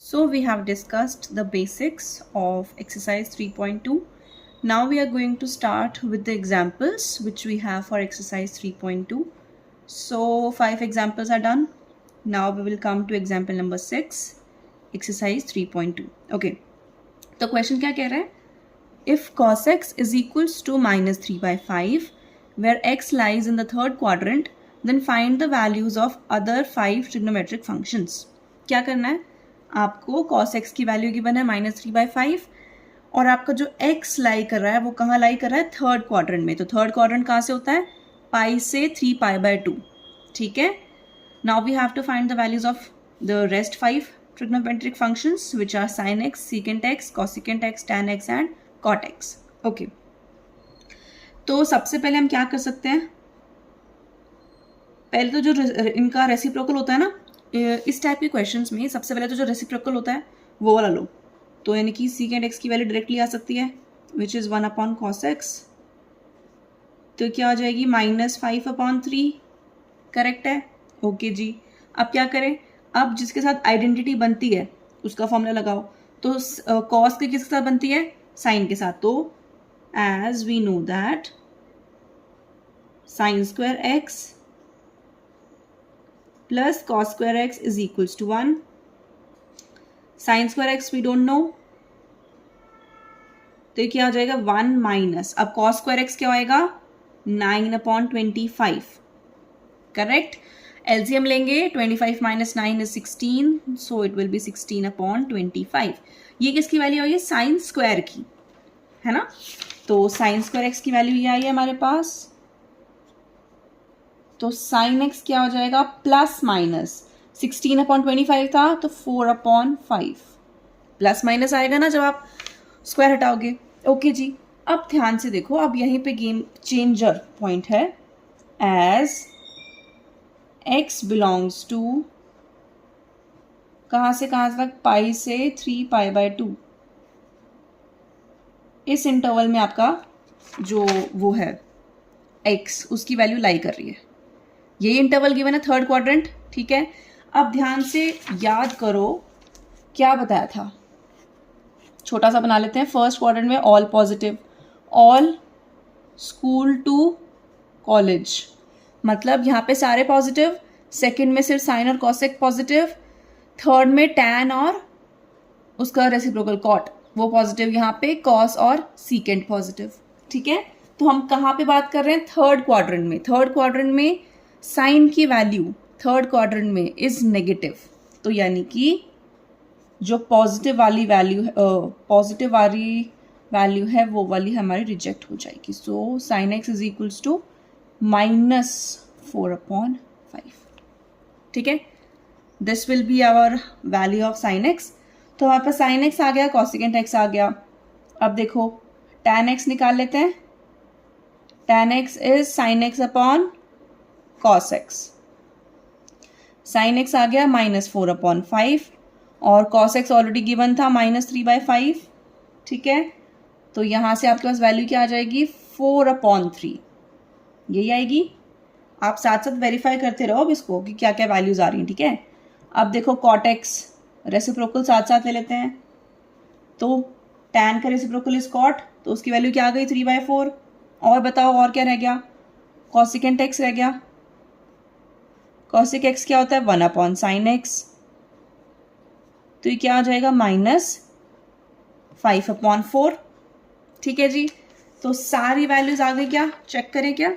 So we have discussed the basics of exercise 3.2. Now we are going to start with the examples which we have for exercise 3.2. So 5 examples are done. Now we will come to example number 6, exercise 3.2. Okay. तो question क्या कह रहा है? If cos x is equals to minus 3 by 5, where x lies in the third quadrant, then find the values of other 5 trigonometric functions. क्या करना है? आपको cos x की वैल्यू गिवन है -3/5 और आपका जो x लाई कर रहा है वो कहाँ लाई कर रहा है? थर्ड क्वाड्रेंट में. तो थर्ड क्वाड्रेंट कहाँ से होता है? पाई से 3π/2. ठीक है. Now we have to find the values of the rest 5 trigonometric functions which are sin x, secant x, cosecant x, tan x and cot x. Okay. तो सबसे पहले हम क्या कर सकते हैं? पहले तो जो इनका रेसिप्रोकल होता है ना, इस टाइप के क्वेश्चंस में सबसे पहले तो जो रेसिप्रोकल होता है वो वाला लो. तो यानी कि सीकेंट एक्स की वैल्यू डायरेक्टली आ सकती है विच इज़ 1/cos x. तो क्या हो जाएगी? -5/3. करेक्ट है. ओके जी. अब क्या करें? अब जिसके साथ आइडेंटिटी बनती है उसका फॉर्मूला लगाओ. तो कॉस के किसके साथ बनती है? साइन के साथ. तो as we know that sin square x plus cos square x is equals to 1. sin square x we don't know. तो ये क्या हो जाएगा? 1 माइनस. अब cos square x क्या होएगा? 9/25. करेक्ट. एलसीएम लेंगे. 25 minus 9 is 16. So it will be 16/25. ये किसकी वैल्यू आई है? साइन स्क्वायर की, है ना. तो साइन स्क्वायर एक्स की वैल्यू ये आई है हमारे पास. तो साइन एक्स क्या हो जाएगा? प्लस माइनस 16/25 था तो 4/5. प्लस माइनस आएगा ना जब आप स्क्वायर हटाओगे. ओके जी. अब ध्यान से देखो. अब यहीं पे गेम चेंजर पॉइंट है. एज x बिलोंग्स टू कहाँ से कहाँ तक? पाई से 3π/2. इस इंटरवल में आपका जो वो है x, उसकी वैल्यू लाई कर रही है. ये इंटरवल गिवन है थर्ड क्वाड्रेंट. ठीक है. अब ध्यान से याद करो क्या बताया था. छोटा सा बना लेते हैं. फर्स्ट क्वाड्रेंट में all positive, all school to college, मतलब यहाँ पे सारे पॉजिटिव. सेकंड में सिर्फ साइन और कॉसेक पॉजिटिव. थर्ड में टैन और उसका रेसिप्रोकल कॉट वो पॉजिटिव. यहाँ पे कॉस और सीकेंट पॉजिटिव. ठीक है. तो हम कहाँ पे बात कर रहे हैं? थर्ड क्वाड्रेंट में. थर्ड क्वाड्रेंट में साइन की वैल्यू थर्ड क्वाड्रेंट में इज नेगेटिव. तो यानी कि जो पॉजिटिव वाली वैल्यू है वो वाली हमारी रिजेक्ट हो जाएगी. So sine x is equals to -4/5. ठीक है. This will be our value of sine x. तो हमारे पास साइन एक्स आ गया, कॉसिकेंट एक्स आ गया. अब देखो टैन एक्स निकाल लेते हैं. Tan x is sine x upon cos x. Sine x आ गया -4/5 और कॉस एक्स ऑलरेडी गिवन था -3/5. ठीक है. तो यहाँ से आपके पास वैल्यू क्या आ जाएगी? 4/3. यही आएगी. आप साथ साथ वेरीफाई करते रहो अब इसको कि क्या क्या वैल्यूज आ रही हैं. ठीक है. अब देखो कॉट एक्स रेसिप्रोकल साथ साथ ले लेते हैं. तो टैन का रेसिप्रोकल इज कॉट, तो उसकी वैल्यू क्या आ गई? 3/4. और बताओ और क्या रह गया? कॉसिकेंट एक्स रह गया. कॉसिक एक्स क्या होता है? 1/sin x. तो ये क्या आ जाएगा? -5/4. ठीक है जी. तो सारी वैल्यूज आ गई. क्या चेक करें? क्या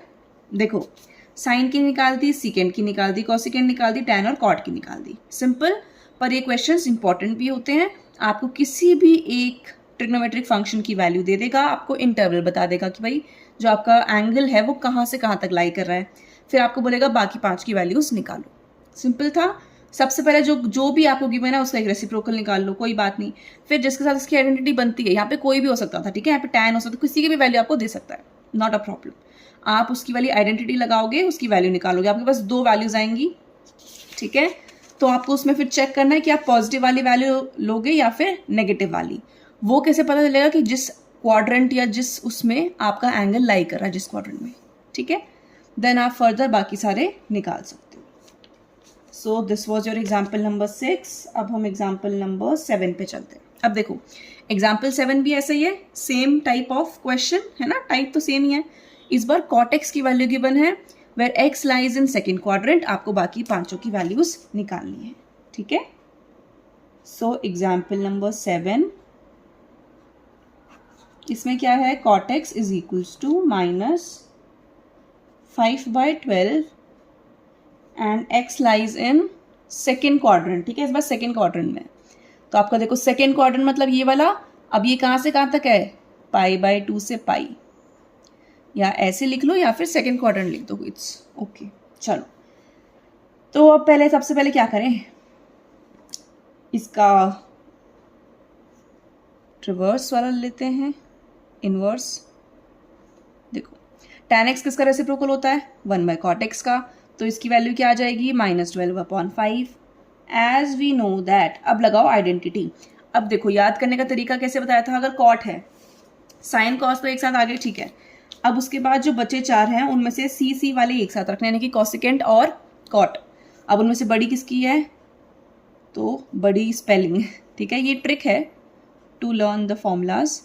देखो, साइन की निकाल दी, सीकेंट की निकाल दी, कॉसिकेंट निकाल दी, टैन और कॉट की निकाल दी. सिंपल. पर ये क्वेश्चंस इंपॉर्टेंट भी होते हैं. आपको किसी भी एक ट्रिग्नोमेट्रिक फंक्शन की वैल्यू दे देगा, आपको इंटरवल बता देगा कि भाई जो आपका एंगल है वो कहाँ से कहाँ तक लाई कर रहा है. फिर आपको बोलेगा बाकी 5 की वैल्यूज निकालो. सिंपल था. सबसे पहले जो भी आपको गिवन है उसका एक रेसिप्रोकल निकाल लो, कोई बात नहीं. फिर जिसके साथ उसकी आइडेंटिटी बनती है, यहाँ पे कोई भी हो सकता था. ठीक है. यहाँ पे टैन हो सकता है, किसी की भी वैल्यू आपको दे सकता है. Not a problem. आप उसकी वाली आइडेंटिटी लगाओगे, उसकी वैल्यू निकालोगे. आपके पास 2 वैल्यूज आएंगी. ठीक है. तो आपको उसमें फिर चेक करना है कि आप पॉजिटिव वाली वैल्यू लोगे या फिर नेगेटिव वाली. वो कैसे पता चलेगा? कि जिस क्वाड्रेंट या जिस उसमें आपका एंगल लाई कर रहा है, जिस क्वाड्रेंट में. ठीक है. देन आप फर्दर बाकी सारे निकाल सकते हो. So this was your example number 6. अब हम एग्जाम्पल नंबर 7 पे चलते हैं. अब देखो एग्जाम्पल 7 भी ऐसा ही है, सेम टाइप ऑफ क्वेश्चन है ना, टाइप तो सेम ही है. इस बार cot x की वैल्यू गिवन है where x lies in second quadrant. आपको बाकी पांचों की वैल्यूज निकालनी है. ठीक है. सो एग्जाम्पल नंबर 7, इसमें क्या है, cot x is equals to -5/12 and x lies in second quadrant. ठीक है, इस बार सेकेंड क्वाड्रेंट में. तो आपका देखो सेकेंड क्वाड्रेंट मतलब ये वाला. अब ये कहाँ से कहाँ तक है, π/2 से पाई, या ऐसे लिख लो या फिर सेकेंड क्वाड्रेंट लिख दो, इट्स ओके. चलो तो अब पहले सबसे पहले क्या करें, इसका रिवर्स वाला लेते हैं, इनवर्स. देखो tan x किसका रेसिप्रोकल होता है, 1/cot x का. तो इसकी वैल्यू क्या आ जाएगी, -12/5 एज वी नो दैट. अब लगाओ आइडेंटिटी. अब देखो याद करने का तरीका कैसे बताया था, अगर कॉट है, साइन कॉस तो एक साथ आगे, ठीक है. अब उसके बाद जो बचे 4 हैं उनमें से सी वाले एक साथ रखने, यानी कि कॉसिकेंट और कॉट. अब उनमें से बड़ी किसकी है, तो बड़ी स्पेलिंग. ठीक है, ये ट्रिक है टू लर्न द फॉर्मूलाज.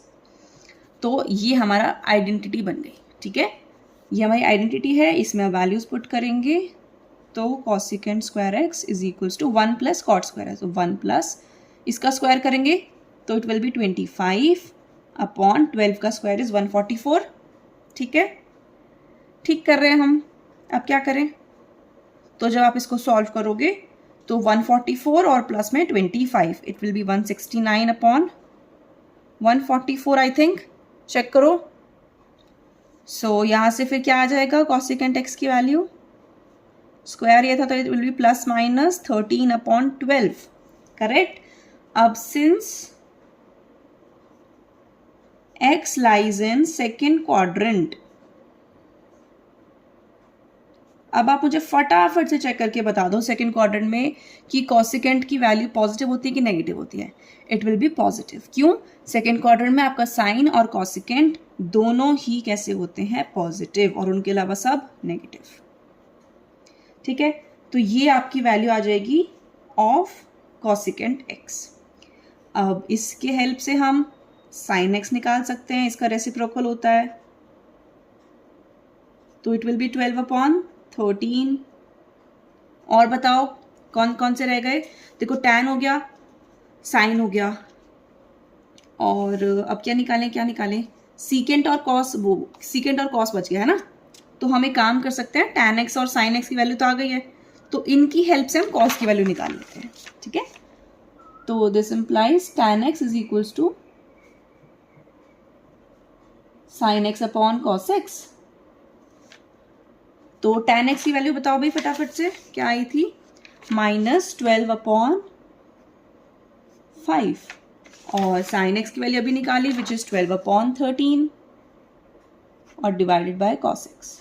तो ये हमारा आइडेंटिटी बन गई. ठीक है, ये हमारी आइडेंटिटी है, इसमें अब वैल्यूज पुट करेंगे. तो cosecant square x is equals to 1 plus cot square x. तो 1 प्लस इसका स्क्वायर करेंगे तो इट विल बी 25/12 का स्क्वायर इज 144. ठीक है, ठीक कर रहे हैं हम. अब क्या करें, तो जब आप इसको सॉल्व करोगे तो 144 और प्लस में 25, it will be 169/144 I think. Check करो. सो यहाँ से फिर क्या आ जाएगा, कॉसिकेंट एक्स की वैल्यू, स्क्वायर ये था तो इट विल बी +-13/12. करेक्ट. अब since x lies in second quadrant, अब आप मुझे फटाफट से चेक करके बता दो सेकेंड क्वाड्रेंट में कि कॉसिकेंट की वैल्यू पॉजिटिव होती है कि नेगेटिव होती है. It will B positive. क्यों, सेकेंड क्वाड्रेंट में आपका साइन और कॉसिकेंट दोनों ही कैसे होते हैं, पॉजिटिव, और उनके अलावा सब नेगेटिव. ठीक है, तो ये आपकी वैल्यू आ जाएगी ऑफ कॉसिकेंट एक्स. अब इसके हेल्प से हम साइन एक्स निकाल सकते हैं, इसका रेसिप्रोकल होता है. तो इट विल बी 12/13. और बताओ कौन कौन से रह गए, देखो tan हो गया, साइन हो गया, और अब क्या निकालें, सीकेंट और कॉस. वो सीकेंट और कॉस बच गया है ना. तो हम एक काम कर सकते हैं, tan x और sin x की वैल्यू तो आ गई है, तो इनकी हेल्प से हम cos की वैल्यू निकाल लेते हैं. ठीक है, तो this implies tan x is equals to sin x/cos x. तो tan x की वैल्यू बताओ भाई फटाफट से, क्या आई थी, -12/5, और sin x की वैल्यू अभी निकाली विच इज 12/13 और डिवाइडेड बाय cos x.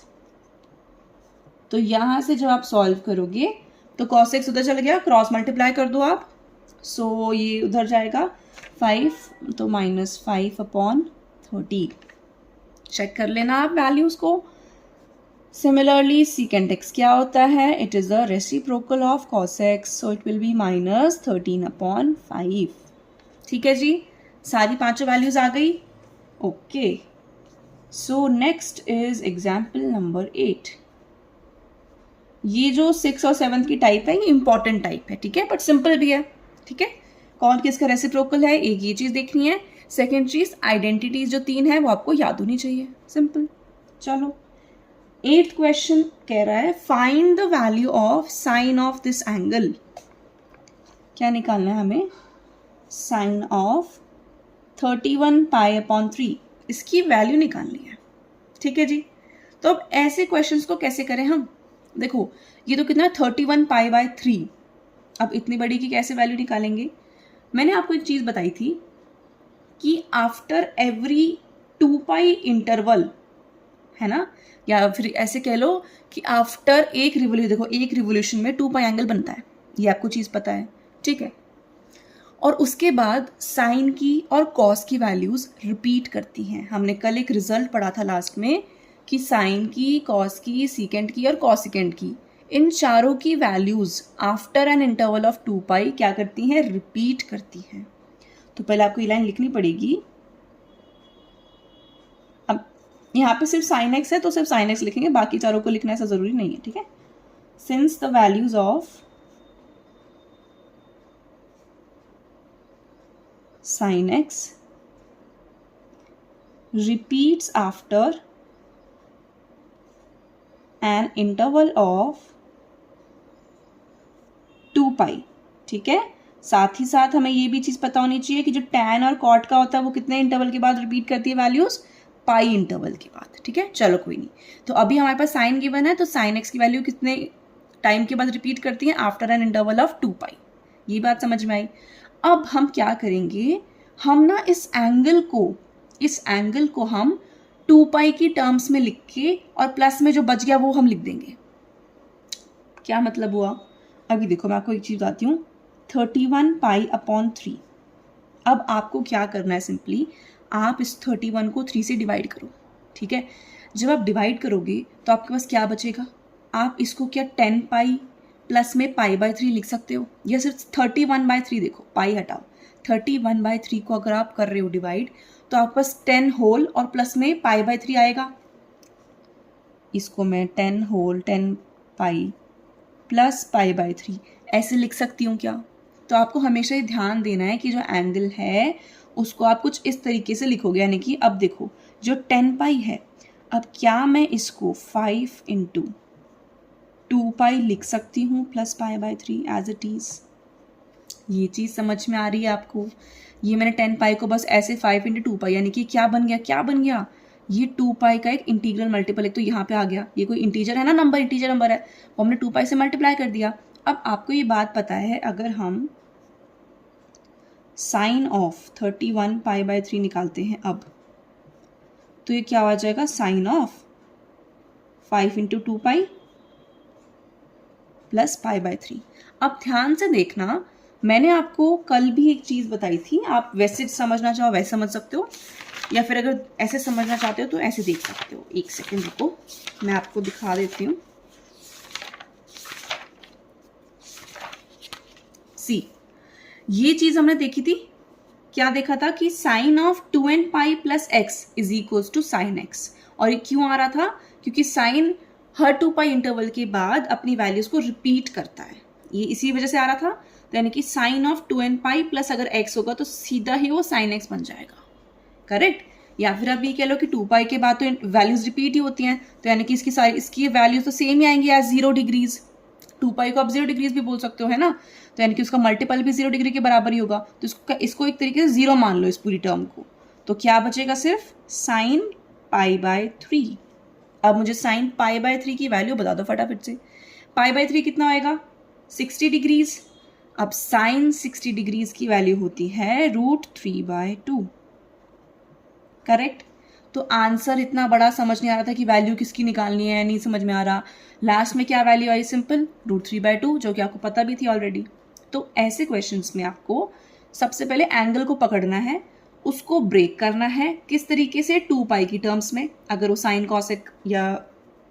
तो यहां से जब आप सॉल्व करोगे तो cos x उधर चल गया, क्रॉस मल्टीप्लाई कर दो आप. सो ये उधर जाएगा 5, तो -5/13. चेक कर लेना आप वैल्यूज को. सिमिलरली सीकेंट x क्या होता है, it is the reciprocal of cos x, so it will B -13/5. ठीक है जी, सारी पांचों वैल्यूज आ गई. Okay, so next is example number 8. ये जो 6 और 7 की टाइप है ये इंपॉर्टेंट टाइप है. ठीक है, बट सिंपल भी है. ठीक है, कौन किसका रेसिप्रोकल है, एक ये चीज देखनी है. सेकेंड चीज आइडेंटिटीज जो 3 है वो आपको याद होनी चाहिए. सिंपल. चलो 8th क्वेश्चन कह रहा है find the value of sign of this angle. क्या निकालना है हमें, साइन ऑफ 31π/3, इसकी वैल्यू निकालनी है. ठीक है जी, तो अब ऐसे क्वेश्चंस को कैसे करें हम. देखो ये तो कितना 31π/3. अब इतनी बड़ी की कैसे वैल्यू निकालेंगे. मैंने आपको एक चीज बताई थी कि आफ्टर एवरी 2π इंटरवल, है ना, या फिर ऐसे कह लो कि आफ्टर एक रिवोल्यूशन, देखो एक रिवोल्यूशन में 2π एंगल बनता है, ये आपको चीज पता है. ठीक है, और उसके बाद साइन की और कॉस की वैल्यूज रिपीट करती हैं. हमने कल एक रिजल्ट पढ़ा था लास्ट में कि साइन की, कॉस की, सीकेंट की और कॉसिकेंट की इन चारों की values after an interval of 2 पाई क्या करती हैं, रिपीट करती हैं। तो पहले आपको ये लाइन लिखनी पड़ेगी। अब यहाँ पे सिर्फ साइन एक्स है तो सिर्फ साइन एक्स लिखेंगे, बाकी चारों को लिखना ऐसा जरूरी नहीं है, ठीक है। Since the values of sin x repeats after an interval of 2 पाई, ठीक है। साथ ही साथ हमें ये भी चीज पता होनी चाहिए कि जो tan और cot का होता है वो कितने इंटरवल के बाद रिपीट करती है वैल्यूज, पाई इंटरवल के बाद, ठीक है। चलो कोई नहीं, तो अभी हमारे पास साइन गिवन है, तो साइन एक्स की वैल्यू कितने टाइम के बाद रिपीट करती है, आफ्टर एन इंटरवल ऑफ 2 पाई। ये बात समझ में आई। अब हम क्या करेंगे, हम ना इस एंगल को हम 2 पाई की टर्म्स में लिख के और प्लस में जो बच गया वो हम लिख देंगे। क्या मतलब हुआ, अभी देखो मैं आपको एक चीज बताती हूँ, 31 पाई अपॉन 3। अब आपको क्या करना है, सिंपली आप इस 31 को 3 से डिवाइड करो, ठीक है। जब आप डिवाइड करोगे तो आपके पास क्या बचेगा, आप इसको क्या 10 पाई प्लस में पाई बाय 3 लिख सकते हो, या सिर्फ 31/3, देखो पाई हटाओ, 31/3 को अगर आप कर रहे हो डिवाइड तो आपके पास 10 होल और प्लस में पाई बाय 3 आएगा। इसको मैं 10 whole 10 pi plus pi by 3 ऐसे लिख सकती हूँ क्या। तो आपको हमेशा ही ध्यान देना है कि जो एंगल है उसको आप कुछ इस तरीके से लिखोगे, यानी कि अब देखो जो 10 पाई है, अब क्या मैं इसको 5 इंटू 2 पाई लिख सकती हूँ plus pi by 3 as it is. ये चीज़ समझ में आ रही है आपको। ये मैंने 10 पाई को बस ऐसे 5 इंटू 2 पाई, यानी कि क्या बन गया, ये 2 पाई का एक इंटीग्रल मल्टीपल, एक तो यहाँ पे आ गया, ये कोई इंटीजर है ना, इंटीजर नंबर है, वो हमने 2 पाई से मल्टीप्लाई कर दिया। अब आपको ये बात पता है, अगर हम साइन ऑफ 31 पाई बाय 3 निकालते हैं अब, तो ये क्या आ जाएगा, sine of 5 into 2 pi plus pi by 3। अब ध्यान से देखना, मैंने आपको कल भी एक चीज़ बताई थी, आप वैसे समझना चाहो वैसे समझ सकते हो, या फिर अगर ऐसे समझना चाहते हो तो ऐसे देख सकते हो। एक सेकंड रुको, मैं आपको दिखा देती हूँ। सी, ये चीज़ हमने देखी थी, क्या देखा था कि sine of 2n pi plus x is equals to sine x. और ये क्यों आ रहा था, क्योंकि साइन हर 2 पाई इंटरवल के बाद अपनी वैल्यूज को रिपीट करता है, ये इसी वजह से आ रहा था। तो यानी कि sine of 2n pi plus अगर x होगा तो सीधा ही वो साइन x बन जाएगा, करेक्ट। या फिर आप ये कह लो कि 2 पाई के बाद तो वैल्यूज रिपीट ही होती हैं, तो यानी कि इसकी वैल्यूज तो सेम ही आएंगी एज 0 डिग्रीज। 2 पाई को आप 0 डिग्रीज भी बोल सकते हो, है ना, तो यानी कि उसका मल्टीपल भी 0 डिग्री के बराबर ही होगा। तो इसको एक तरीके से 0 मान लो इस पूरी टर्म को, तो क्या बचेगा, सिर्फ साइन पाई बाय 3। अब मुझे साइन पाई बाय 3 की वैल्यू बता दो फटाफट से। पाई बाय 3 कितना आएगा, 60 डिग्रीज। अब साइन 60 डिग्रीज की वैल्यू होती है √3/2, करेक्ट। तो आंसर इतना बड़ा समझ नहीं आ रहा था कि वैल्यू किसकी निकालनी है, नहीं समझ में आ रहा। लास्ट में क्या वैल्यू आई, सिंपल √3/2, जो कि आपको पता भी थी ऑलरेडी। तो ऐसे क्वेश्चंस में आपको सबसे पहले एंगल को पकड़ना है, उसको ब्रेक करना है, किस तरीके से, 2 पाई की टर्म्स में, अगर वो साइन कॉसेक या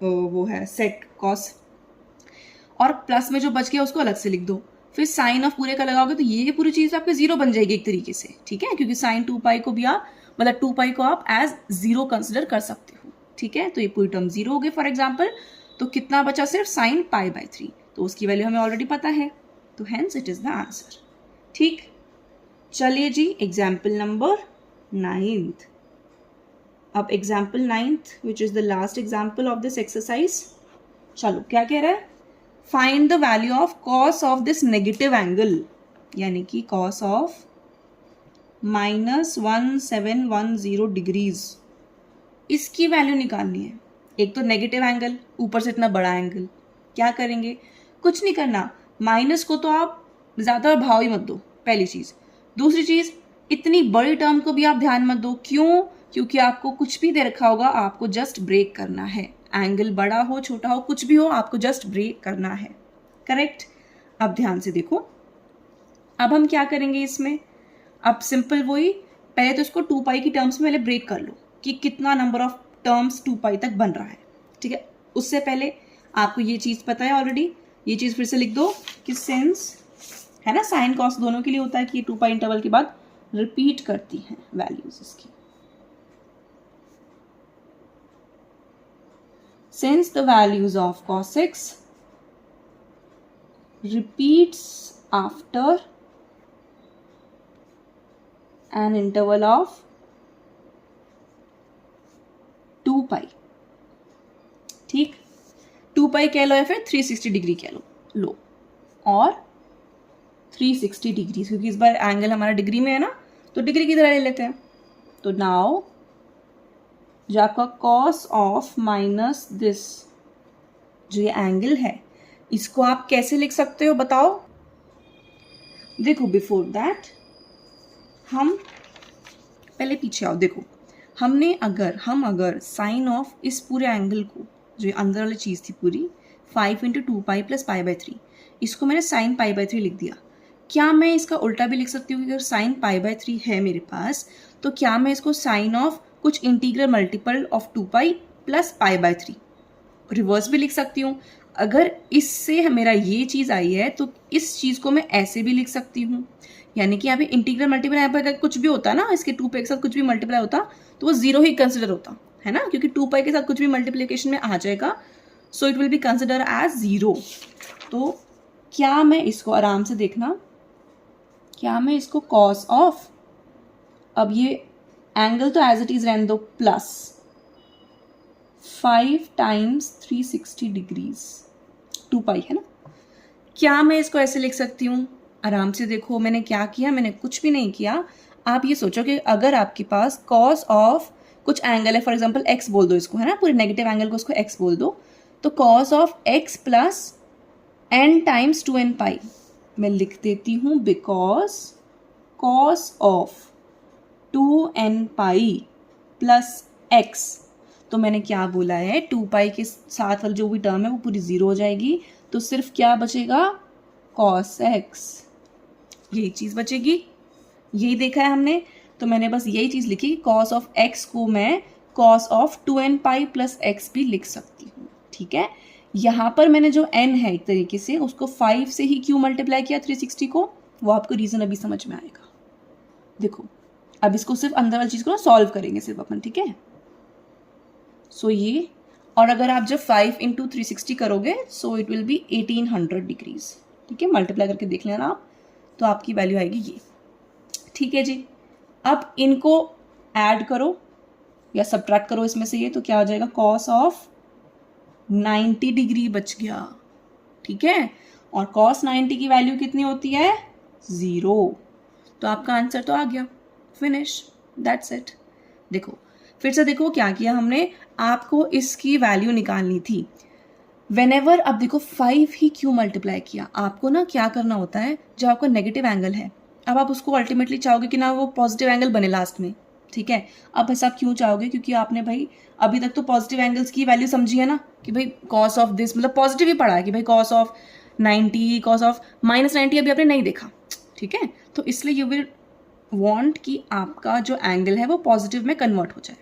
वो है सेक कॉस, और प्लस में जो बच गया उसको अलग से लिख दो। फिर साइन ऑफ पूरे का लगाओगे तो ये पूरी चीज आपके 0 बन जाएगी एक तरीके से, ठीक है, क्योंकि साइन 2 पाई को भी आप, मतलब 2 पाई को आप एज 0 कंसिडर कर सकते हो, ठीक है। तो ये पूरी टर्म 0 हो गई फॉर एग्जाम्पल। तो कितना बचा, सिर्फ साइन पाई बाय 3, तो उसकी वैल्यू हमें ऑलरेडी पता है, तो hence it is the answer, ठीक। चलिए जी, एग्जाम्पल नंबर 9th। अब example 9th which is the last example of this exercise. चलो क्या कह रहा है, find the value of cos of this negative angle, यानी कि कॉस ऑफ -1710 डिग्रीज, इसकी वैल्यू निकालनी है। एक तो नेगेटिव एंगल, ऊपर से इतना बड़ा एंगल, क्या करेंगे, कुछ नहीं करना, माइनस को तो आप ज़्यादा भाव ही मत दो, पहली चीज़। दूसरी चीज़, इतनी बड़ी टर्म को भी आप ध्यान मत दो, क्यों, क्योंकि आपको कुछ भी दे रखा होगा, आपको जस्ट ब्रेक करना है, एंगल बड़ा हो छोटा हो कुछ भी हो, आपको जस्ट ब्रेक करना है, करेक्ट। अब ध्यान से देखो, अब हम क्या करेंगे इसमें, अब सिंपल वही, पहले तो इसको 2 पाई की टर्म्स में पहले ब्रेक कर लो कि कितना नंबर ऑफ टर्म्स 2 पाई तक बन रहा है, ठीक है। उससे पहले आपको ये चीज़ पता है ऑलरेडी, ये चीज़ फिर से लिख दो कि सिंस, है ना, साइन कॉस दोनों के लिए होता है कि 2 पाई इंटरवल के बाद रिपीट करती हैं वैल्यूज इसकी। Since the values of cos x repeats after an interval of 2 pi, ठीक, 2 pi कह लो या फिर 360 डिग्री कह लो और 360 डिग्री, क्योंकि इस बार एंगल हमारा डिग्री में है ना, तो डिग्री की तरह ले लेते हैं। तो नाउ जो आपका कॉस ऑफ माइनस दिस, जो ये एंगल है, इसको आप कैसे लिख सकते हो बताओ। देखो बिफोर दैट हम पहले पीछे आओ। देखो हम अगर साइन ऑफ इस पूरे एंगल को, जो अंदर वाली चीज़ थी पूरी, 5 × 2 पाई प्लस पाई बाई 3, इसको मैंने साइन पाई बाई 3 लिख दिया। क्या मैं इसका उल्टा भी लिख सकती हूँ? अगर साइन पाई बाई 3 है मेरे पास, तो क्या मैं इसको साइन ऑफ कुछ integral multiple of 2 pi plus pi by 3 reverse भी लिख सकती हूँ। अगर इससे मेरा ये चीज़ आई है तो इस चीज़ को मैं ऐसे भी लिख सकती हूँ, यानी कि यहाँ पे इंटीग्रल मल्टीपल, यहाँ पर कुछ भी होता ना, इसके 2 पाई के साथ कुछ भी मल्टीप्लाई होता तो वो 0 ही कंसिडर होता है ना, क्योंकि 2 पाई के साथ कुछ भी मल्टीप्लिकेशन में आ जाएगा, so it will be consider as 0। तो क्या मैं इसको आराम से देखना, क्या मैं इसको कॉस ऑफ, अब ये एंगल तो एज इट इज रहने दो, प्लस 5 टाइम्स 360 डिग्रीज, 2 पाई है ना, क्या मैं इसको ऐसे लिख सकती हूँ? आराम से देखो मैंने क्या किया, मैंने कुछ भी नहीं किया। आप ये सोचो कि अगर आपके पास कॉस ऑफ कुछ एंगल है, फॉर एग्जांपल एक्स बोल दो इसको, है ना, पूरे नेगेटिव एंगल को उसको एक्स बोल दो, तो cos of x plus n times 2n pi मैं लिख देती हूँ, because cos of 2n pi plus x, तो मैंने क्या बोला है, 2 पाई के साथ वाली जो भी टर्म है वो पूरी 0 हो जाएगी, तो सिर्फ क्या बचेगा, cos x, यही चीज़ बचेगी। यही देखा है हमने, तो मैंने बस यही चीज़ लिखी, cos ऑफ x को मैं cos of 2n pi plus x भी लिख सकती हूँ, ठीक है। यहाँ पर मैंने जो n है एक तरीके से उसको 5 से ही क्यों मल्टीप्लाई किया 360 को, वो आपको रीज़न अभी समझ में आएगा। देखो अब इसको सिर्फ अंदर वाली चीज़ को ना सॉल्व करेंगे सिर्फ अपन, ठीक है। सो ये, और अगर आप जब 5 × 360 करोगे सो इट विल बी 1800 डिग्रीज, ठीक है, मल्टीप्लाई करके देख लेना आप, तो आपकी वैल्यू आएगी ये, ठीक है जी। अब इनको ऐड करो या सब्ट्रैक्ट करो इसमें से ये, तो क्या हो जाएगा, कॉस ऑफ 90 डिग्री बच गया, ठीक है, और कॉस 90 की वैल्यू कितनी होती है, 0, तो आपका आंसर तो आ गया, फिनिश, दैट्स इट। देखो फिर से देखो क्या किया हमने, आपको इसकी वैल्यू निकालनी थी व्हेनेवर, अब देखो 5 ही क्यों मल्टीप्लाई किया, आपको ना क्या करना होता है, जो आपका नेगेटिव एंगल है, अब आप उसको अल्टीमेटली चाहोगे कि ना वो पॉजिटिव एंगल बने लास्ट में, ठीक है। अब ऐसा क्यों चाहोगे, क्योंकि आपने भाई अभी तक तो पॉजिटिव एंगल्स की वैल्यू समझी है ना, कि भाई कॉस ऑफ दिस मतलब पॉजिटिव ही पढ़ा है कि भाई कॉस ऑफ 90, कॉस ऑफ -90 अभी आपने नहीं देखा, ठीक है, तो इसलिए यू विल वांट कि आपका जो एंगल है वो पॉजिटिव में कन्वर्ट हो जाए,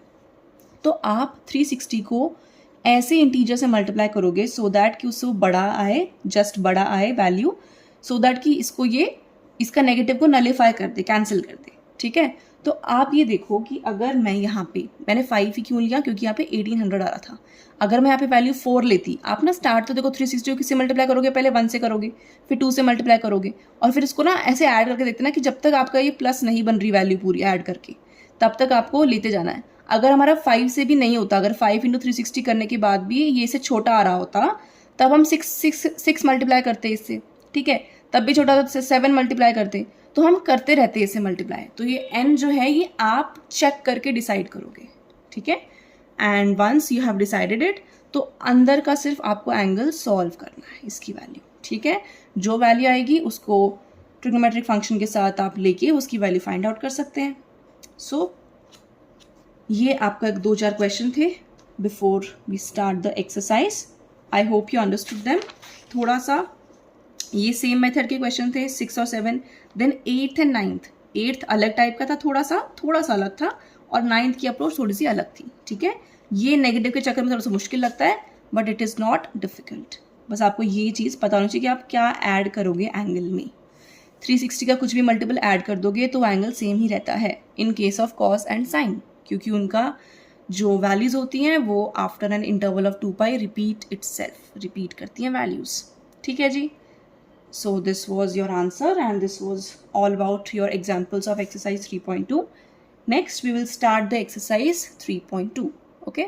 तो आप 360 को ऐसे इंटीजर से मल्टीप्लाई करोगे सो दैट कि उससे बड़ा आए, जस्ट बड़ा आए वैल्यू, सो दैट कि इसको ये इसका नेगेटिव को नलीफाई कर दे, कैंसिल कर दे, ठीक है। तो आप ये देखो कि अगर मैं यहाँ पे, मैंने 5 ही क्यों लिया, क्योंकि यहाँ पे 1800 आ रहा था, अगर मैं यहाँ पे वैल्यू 4 लेती, आप ना स्टार्ट तो देखो 360 को किससे मल्टीप्लाई करोगे, पहले 1 से करोगे, फिर 2 से मल्टीप्लाई करोगे, और फिर इसको ना ऐसे ऐड करके देखते ना कि जब तक आपका ये प्लस नहीं बन रही वैल्यू पूरी ऐड करके, तब तक आपको लेते जाना है। अगर हमारा 5 से भी नहीं होता, अगर 5 × 360 करने के बाद भी ये इससे छोटा आ रहा होता, तब हम 6 मल्टीप्लाई करते इससे, ठीक है, तब भी छोटा तो 7 मल्टीप्लाई करते, तो हम करते रहते हैं इसे मल्टीप्लाई। तो ये n जो है ये आप चेक करके डिसाइड करोगे, ठीक है। And once you have decided it, तो अंदर का सिर्फ आपको एंगल सॉल्व करना है इसकी वैल्यू, ठीक है। जो वैल्यू आएगी उसको ट्रिग्नोमेट्रिक फंक्शन के साथ आप लेके उसकी वैल्यू फाइंड आउट कर सकते हैं। सो ये आपका 2-4 क्वेश्चन थे before we start the exercise. I hope you understood them. थोड़ा सा ये सेम मेथड के क्वेश्चन थे 6 और 7, then 8th and 9th। 8th अलग टाइप का था, थोड़ा सा अलग था, और 9th की अप्रोच थोड़ी सी अलग थी, ठीक है। ये नेगेटिव के चक्कर में थोड़ा सा मुश्किल लगता है, but it is not difficult. बस आपको ये चीज़ पता होनी चाहिए कि आप क्या ऐड करोगे एंगल में। 360 का कुछ भी मल्टीपल ऐड कर दोगे तो एंगल सेम ही रहता है in case of cos and sine, क्योंकि उनका जो वैल्यूज़ होती हैं वो after an interval of 2π repeat करती हैं वैल्यूज़। ठीक है जी। So this was your answer and this was all about your examples of exercise 3.2. Next we will start the exercise 3.2. Okay.